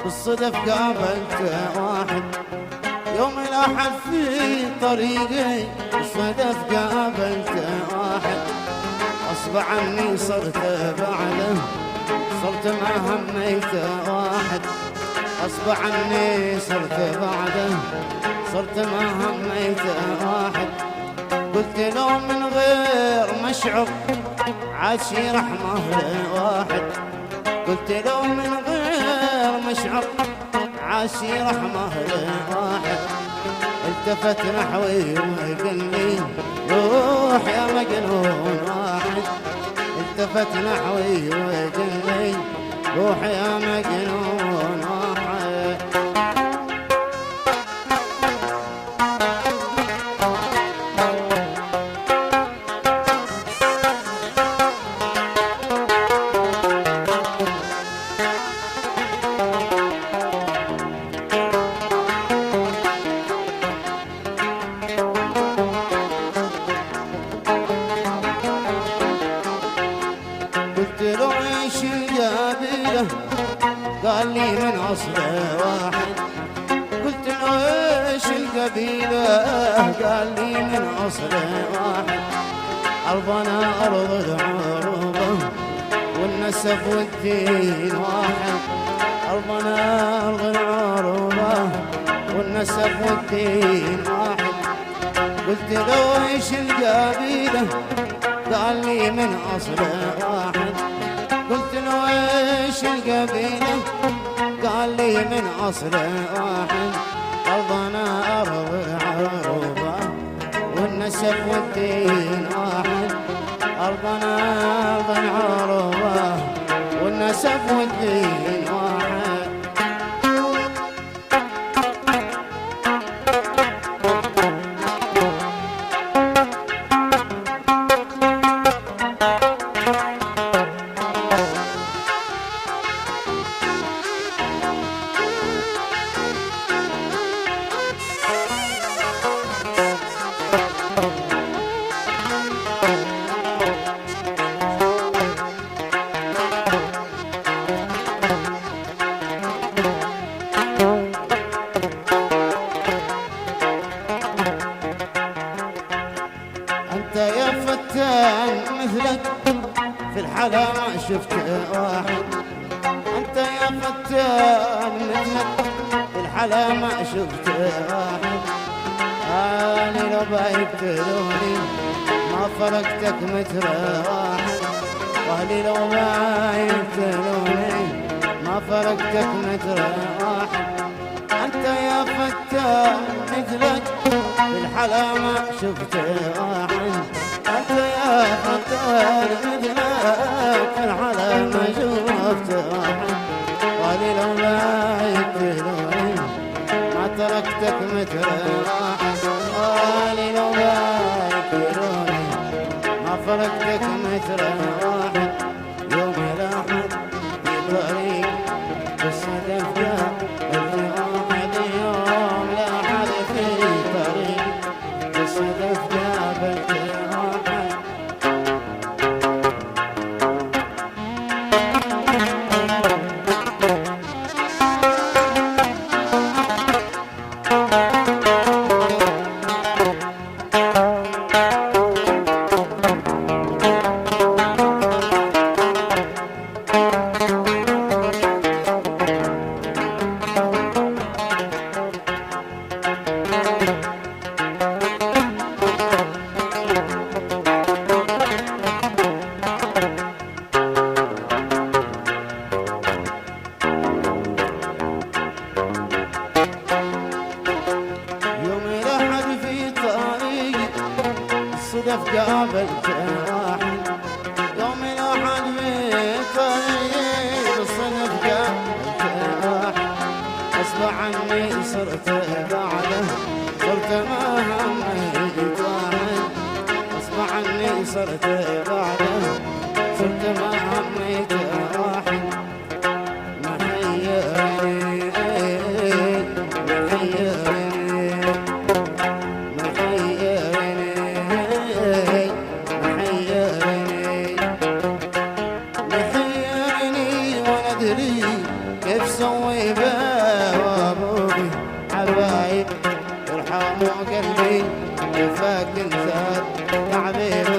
بالصدف قابلت واحد يوم الأحد في طريقي، بالصدف قابلت واحد غصب عني صرت بعده، صرت ما هميت واحد غصب عني صرت بعده، صرت ما هميت واحد. قلت لو من غير مشعر عاد شي رحمه واحد، قلت لو من غير مشعر عاد شي رحمه واحد. التفت نحوي وقال لي روح يا مجنون واحد، التفت نحوي وقال لي روح يا مجنون واحد. قال لي من أصل واحد، قلت له ايش القبيلة؟ قال لي من أصل واحد. أرضنا أرض العروبة والنسب والدين واحد، أرضنا أرض العروبة والنسب والدين واحد. قلت له ايش القبيلة؟ قال لي من أصل واحد، قلت له ايش القبيلة؟ قال لي من أصل واحد. أرضنا أرض العروبة والنسب والدين واحد، أرضنا أرض العروبة والنسب والدين واحد. مثلك في الحلا ما شفت واحد، أنت يا فتان مثلك في الحلا ما شفت واحد. أنا لو بيقتلوني ما فرقتك متر واحد، وأهلي لو بيقتلوني ما فرقتك متر واحد. أنت يا فتان مثلك في الحلا ما شفت واحد، أنت يا فتان مثلك في الحلا ما شفت واحد. وأهلي لو بيقتلوني ما تركتك متر واحد، وأهلي لو بيقتلوني ما فرقتك متر واحد. يوم الأحد في طريق بالصدف قابلت واحد، يوم الأحد في طريق بالصدف قابلت واحد الصدف قابلت واحد يوم الأحد في طريق الصدف قابلت واحد غصب عني صرت بعده صرت ما هميت واحد غصب عني صرت بعده صرت ما هميت واحد محيرني كيف سوي به وابوي حبايب ارحموا قلبي كيفك انت تعبير